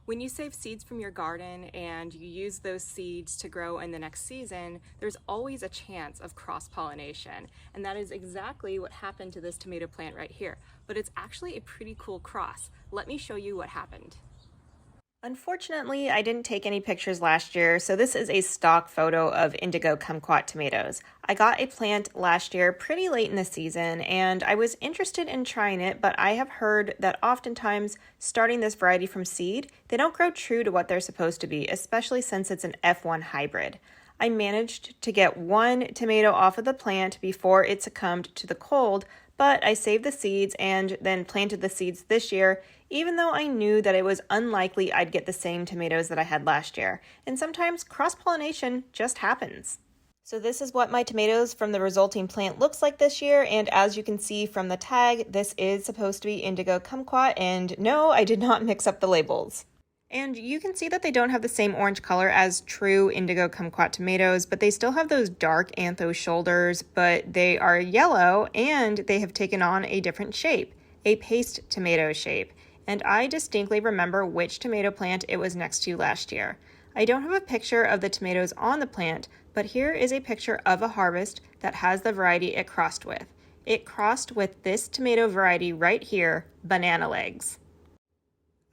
When you save seeds from your garden and you use those seeds to grow in the next season, there's always a chance of cross-pollination. And that is exactly what happened to this tomato plant right here. But it's actually a pretty cool cross. Let me show you what happened. Unfortunately, I didn't take any pictures last year, so this is a stock photo of indigo kumquat tomatoes. I got a plant last year pretty late in the season, and I was interested in trying it, but I have heard that oftentimes starting this variety from seed, they don't grow true to what they're supposed to be, especially since it's an F1 hybrid. I managed to get one tomato off of the plant before it succumbed to the cold, but I saved the seeds and then planted the seeds this year, even though I knew that it was unlikely I'd get the same tomatoes that I had last year. And sometimes cross-pollination just happens. So this is what my tomatoes from the resulting plant looks like this year, and as you can see from the tag, this is supposed to be indigo kumquat, and no, I did not mix up the labels. And you can see that they don't have the same orange color as true indigo kumquat tomatoes, but they still have those dark antho shoulders, but they are yellow and they have taken on a different shape, a paste tomato shape. And I distinctly remember which tomato plant it was next to last year. I don't have a picture of the tomatoes on the plant, but here is a picture of a harvest that has the variety it crossed with. It crossed with this tomato variety right here, banana legs.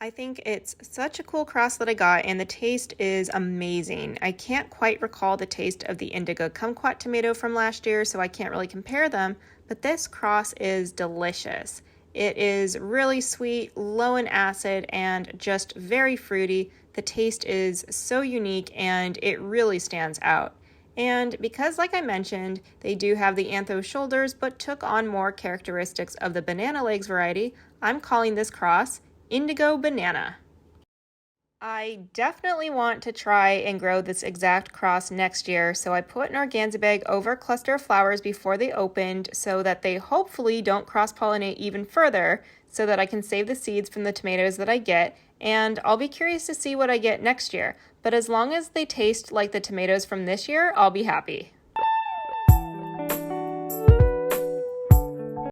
I think it's such a cool cross that I got, and the taste is amazing. I can't quite recall the taste of the indigo kumquat tomato from last year, so I can't really compare them, but this cross is delicious. It is really sweet, low in acid, and just very fruity. The taste is so unique, and it really stands out. And because, like I mentioned, they do have the antho shoulders, but took on more characteristics of the banana legs variety, I'm calling this cross Indigo Banana. I definitely want to try and grow this exact cross next year, so I put an organza bag over a cluster of flowers before they opened so that they hopefully don't cross-pollinate even further, so that I can save the seeds from the tomatoes that I get, and I'll be curious to see what I get next year. But as long as they taste like the tomatoes from this year, I'll be happy.